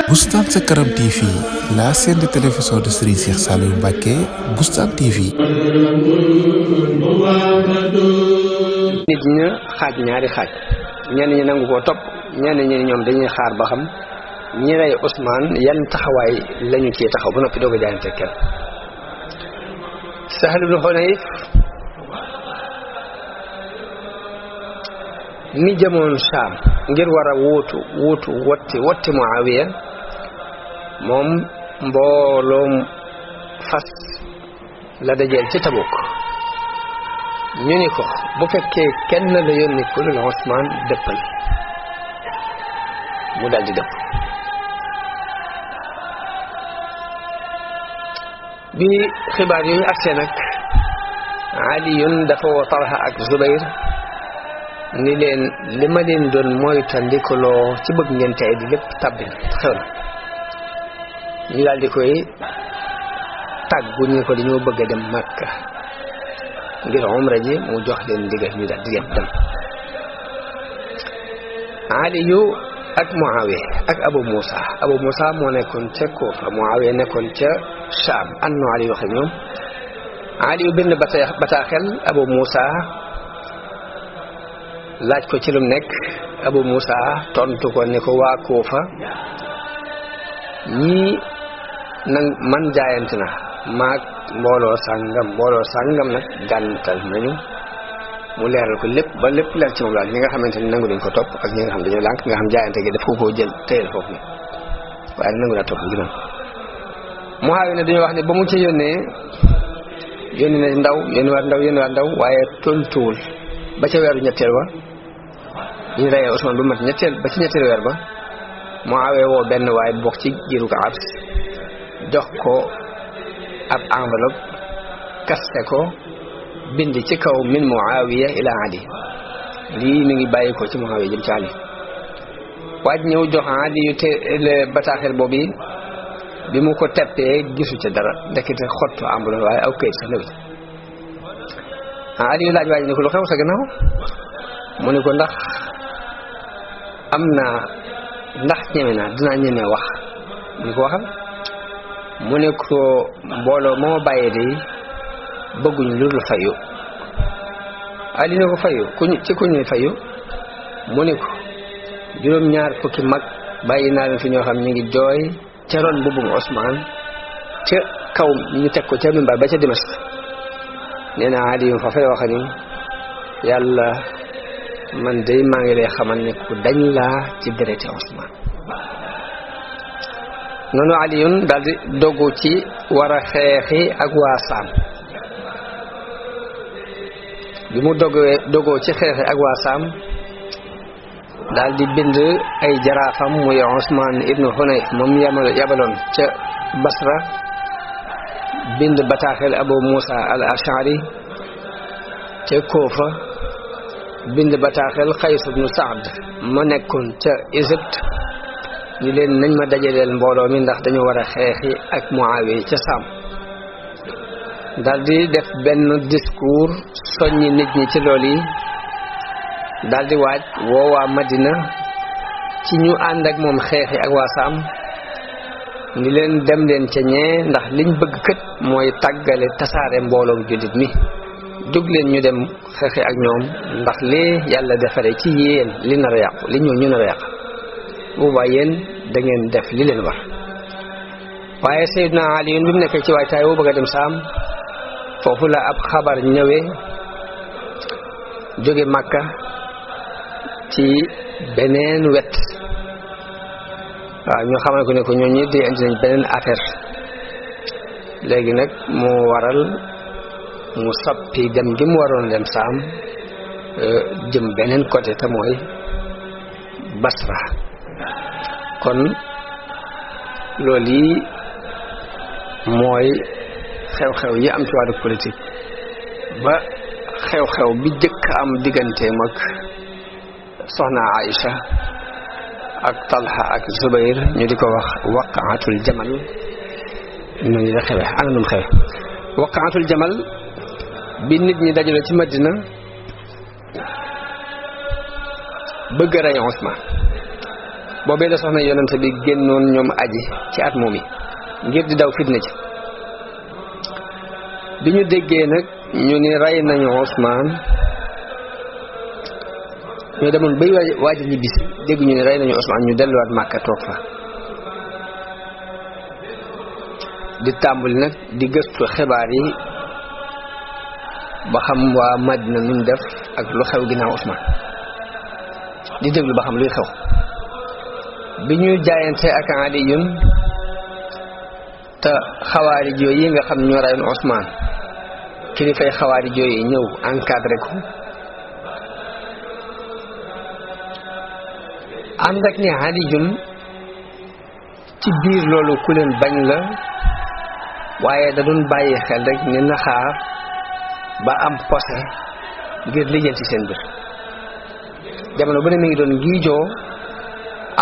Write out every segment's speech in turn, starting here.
Boustan Sa Kanam TV, la chaîne de télévision de Serigne Cheikh Saliou Mbacké, Boustan TV. nit ñi xaaj ñaari xaaj ñenn ñi nangu koo topp ñenn ñi ñoom dañuy xaar ba xam ñi rey Ousmane yan taxawaay lañu ci taxaw ba noppi doog a jaayante kenn. Sahl ibn Hunayf mi jëmoon Saam ngir war a wotti Muawiya moom mbooloom fas la dajeel ci Tabuk ñu ni ko bu fekkee kenn la yónni ku dul Ousmane dëppal mu daldi dëpp bi xibaar yooyu agsee nag Aliyun dafa woo Talha ak Zubayr ni leen li ma leen doon mooy tandikuloo ci bëgg ngeen tey di lépp tàbbi xew na ñu daldi koy tàggu ñu ko dañoo bëgg a dem Makka ngir umra ji mu jox leen ndigal ñu daal di dem Aliyu ak Muawiya ak Abu Musa moo nekkoon ca Kufa Muawiya nekkoon ca Sham ànd na Aliyu wax ak ñoom Aliyu bind bataaxel Abu Musa laaj ko ci lu nekk Abu Musa tontu ko ne ko waa Kufa ñii nag man jaayante na maag mbooloo sàngam nag gàntal nañu mu leeral ko lépp ba lépp leer ci moom daal ñi nga xamante ni nangu dañ ko topp ak ñi nga xam dañoo lànk nga xam jaayante gi daf ko koo jël téyel foofu ni waaye nangu daa topp ginnaaw Muawiya ne dañoo wax ne ba mu ci yónni na ndaw waaye tontuwul ba ca weeru ñetteel wa ñu reyee Ousmane bu mat ba ci ñetteel weer ba Muawiya woo benn waaye bokk ci giiru ko Abs jox ko ab enveloppe kaste ko bind ci kaw min Muawiya ila Ali lii mi ngi bàyyi ko ci Muawiya jëm ci Ali waaj ñëw jox Ali yu te bataaxel boobu bi mu ko teppee gisu ca dara ndekete xottu enveloppe waaye aw këyit sax newu Ali yu laaj waaj ni ko lu xew sa gannaaw mu ne ko ndax ñeme naa dinaa ñeme wax mu ne ko waxal mu ne ko mbooloo moo bàyyee de bëgguñ lu dul fayu Ali ne ko fayu ku ñuy fayu mu ne ko juróom-ñaar fukki mag bàyyi naa leen fi ñoo xam ñu ngi jooy ca ron mbubbum Ousmane ca kaw ñu teg ko ca mimbar ba ca Dimask nee na Ali yu fa fay wax ni yàlla man day maa ngi lay xamal ne ku dañ laa ci dereti Ousmane noonu Aliyun daldi dogu ci war a xeexi ak waa Saam bi mu dogoo ci xeexi ak waa Saam daldi bind ay jaraafam muy Ousmane ibnu Hunayf moom yabaloon ca Basra bind bataaxel Abu Musa al Ash'ari ca Kufa bind bataaxel Qays ibnu Saad ma nekkoon ca Égypte ñu leen nañ ma dajaleel mbooloo mi ndax dañu war a xeexi ak Muawiya ca Saam daldi def benn discours soññi nit ñi ci lool yi daldi waaj woo waa Madina ci ñu ànd ak moom xeexi ak waa Saam ni leen dem leen ca ñee ndax liñ bëgg kët mooy tàggale tasaare mbooloom jullit mi jóg leen ñu dem xeexi ak ñoom ndax lii yàlla defare ci yéen li nar a yàqu li ñu nar a yàq boobaa yéen da ngeen def li leen war waaye Seydina Ali bi mu nekkee ci waajtaay wu bëgg a dem Saam foofu la ab xabar ñëwee jóge Makka ci beneen wet waaw ñoo xamal ko ne ko ñooñu di indi nañ beneen affaire léegi nag moo waral mu soppi dem gi mu waroon dem Saam jëm beneen côté te mooy Basra kon loolu yi mooy xew-xew yi am ci wàllu politique ba xew-xew bi jëkk am digganteem ak soxna Aïcha ak Talha ak Zubayr ñu di ko wax waqaatul jamal noonu la xewe ana num xewe waqaatul jamal bi nit ñi dajale ci Madina bëgg a rey Ousmane boobee la soxna yonent bi génnoon ñoom aji ci at moom yi ngir di daw fitna ci bi ñu déggee nag ñu ni rey nañu Ousmane ñu demoon bay waaj ñibbisi dégg ñu ni rey nañu Ousmane ñu delluwaat Màkka toog fa di tàmbali nag di gëstu xibaar yi ba xam waa Madina nuñ def ak lu xew ginnaaw Ousmane di déglu ba xam luy xew bi ñu jaayante ak Aliyun te xawaarij yooyu yi nga xam ñoo reyoon Ousmane kilifay xawaarij yooyu ñëw encadré ko ànd ak ni Aliyun ci biir loolu ku leen bañ la waaye da doon bàyyi xel rek ni na xaar ba am posé ngir lijjanti seen mbir jamono bu ne mi ngi doon giijoo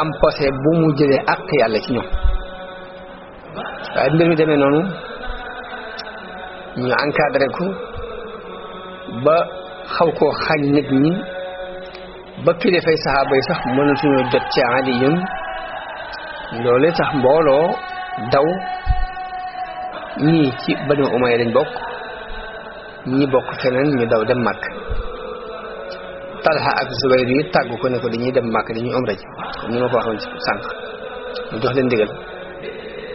am posé bu mu jëlee àq yàlla ci ñoom waaye mbir mi demee noonu ñu encadré ko ba xaw koo xañ nit ñi ba kilifay saxaaba yi sax mënatuñoo jot ci Aliyun loolu tax mbooloo daw ñii ci Banu Umayya lañ bokk ñi bokk feneen ñu daw dem Makka Talha ak Zubayr yi tàggu ko ne ko dañuy dem Makka dañuy umra ji comme ni ma ko waxoon ci sànq mu jox leen ndigal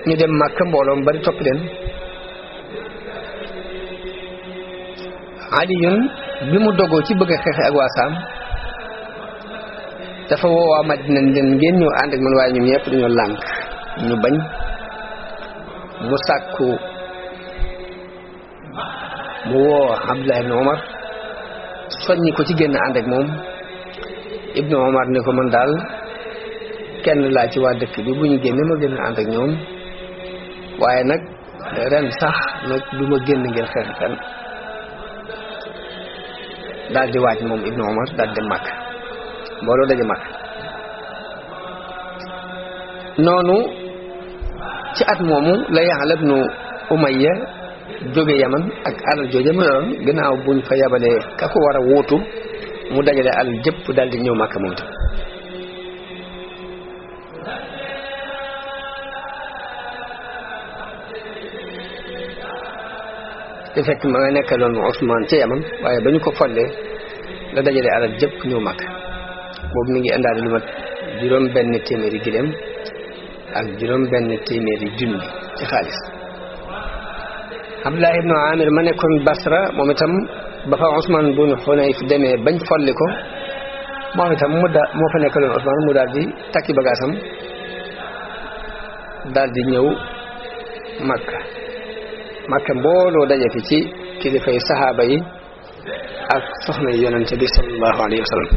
ñu dem Makka mbooloo mu bari topp leen Aliyun bi mu dogoo ci bëgg a xeexe ak waa Saam dafa woo waa Madina leen ngeen ñëw ànd ak man waaye ñoom ñëpp dañoo lànk ñu bañ mu sàkku mu woo Abdullah ibn Omar soññi ko ci génn ànd ak moom Ibnu Omar ne ko man daal kenn laa ci waa dëkk bi bu ñu génne ma génn ànd ak ñoom waaye nag ren sax nag du ma génn ngir xeex fenn daal di waaj moom Ibnu Omar daal dem Makka mbooloo daje Makka noonu ci at moomu la Ya'la ibnu Umayya jóge Yaman ak alal jooje mu yoroon gannaaw buñ fa yabalee ka ko war a wuutu mu dajale alal jëpp daal di ñëw Makka moom tam te fekk ma nga nekkaloon Ousmane ca Yaman waaye ba ñu ko follee la dajale alal jëpp ñëw Makka boobu mi ngi indaale lu mat juróom benn téeméeri giléem ak juróom benn téeméeri junni ci xaalis Abdullah ibnu Amir ma nekkoon Basra moom itam ba fa Ousmane bun Hunayf demee bañ folli ko moom itam moo fa nekkaloon Ousmane mu daal di takki bagaasam daal di ñëw Makka mbooloo daje fi ci kilifay saxaaba yi ak soxna yonente bi sallallahu alayhi wa sallam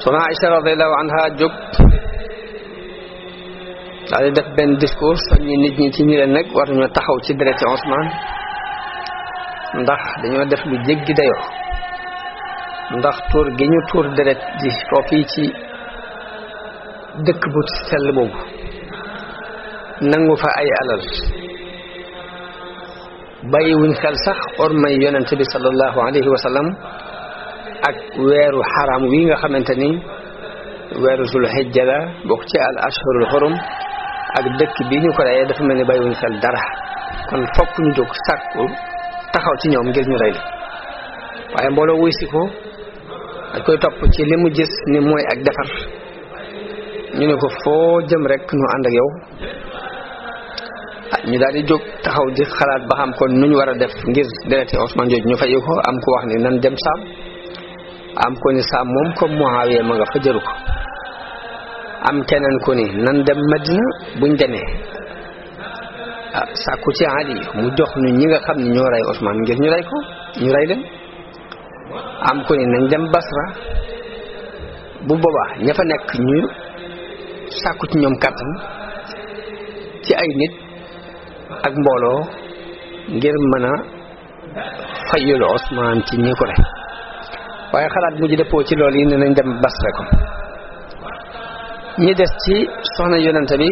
soxna Aïcha radiyallahu anha jóg daal di def benn discours soññi nit ñi ci ñi leen nag war nañoo taxaw ci dereti Ousmane ndax dañoo def lu jéggi dayoo ndax tuur gi ñu tuur deret ji foofii ci dëkk bu sell boobu nangu fa ay alal bàyyiwuñ xel sax ormay yonent bi sallallahu alayhi wa sallam ak weeru xaram wi nga xamante ni weeru zul hijja la bokk ci al ashhurul xurum ak dëkk bi ñu ko reyee dafa mel ni bàyyiwuñ xel dara kon fokk ñu jóg sàkku taxaw ci ñoom ngir ñu rey la waaye mbooloo wuy si ko dañ koy topp ci li mu gis ni mooy ak defar ñu ne ko foo jëm rek ñu ànd ak yow ñu daal di jóg taxaw di xalaat ba xam kon nu ñu war a def ngir dereti Ousmane jooju ñu fayu ko am ko wax ni nan dem Saam am ko ni Saam moom comme Muawiya ma nga fa jëru ko am keneen ko ni nan dem Madina buñ demee sàkku ci Ali mu jox ñu ñi nga xam ne ñoo rey Ousmane ngir ñu rey ko ñu rey leen am ko ni nañ dem Basra bu boobaa ña fa nekk ñu sàkku ci ñoom kàttan ci ay nit ak mbooloo ngir mën a fayul Ousmane ci ñi ko rey waaye xalaat mujj dëppoo ci loolu yi ne nañ dem Basra ko ñi des ci soxna yonente bi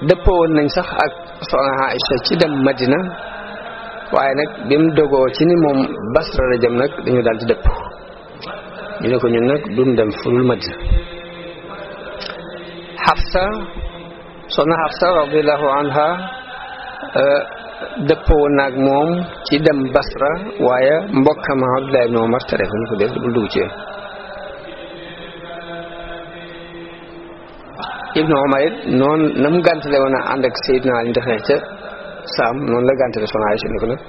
dëppoo woon nañ sax ak soxna Aïcha ci dem Madina waaye nag bi mu dogoo ci ni moom Basra la jëm nag dañu daal di dëpp ñu ne ko ñun nag duñ dem furul Madina. Hafsa soxna Hafsa radiyallahu anha dëppoo naag moom ci dem Basra waaye mbokkam Abdullah ibn Umar tere ko ñu ko def bul dugg ci yoon. Ibnu Umar it noonu na mu gàntale woon a ànd ak Seydina Ali di xeex ca Saam noonu la gàntale soxna Aysa ni ko nag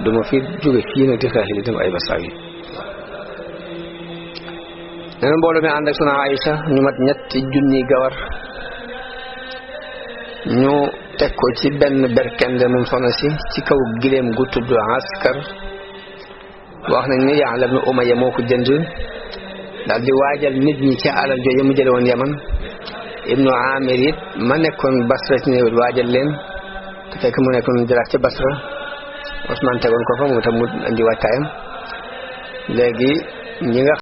duma fi jóge fii nag di xeex yi dem ay Basra yi. nena mbooloo mi ànd ak soxna Aysa ñu mat ñetti junni gawar ñu teg ko ci benn berkende moom soxna si ci kaw gileem gu tudd Askar wax nañ ni Ya'la ibn Umayya moo ko jënd daal di waajal nit ñi ci alal jooju mu jële woon Yaman. Ibnu Amir it ma nekkoon Basra ci néew waajal leen te fekk mu nekkoon jëlaat ca Basra Usmaan tegoon ko fa moom itam mu andi waajtaayam léegi ñi nga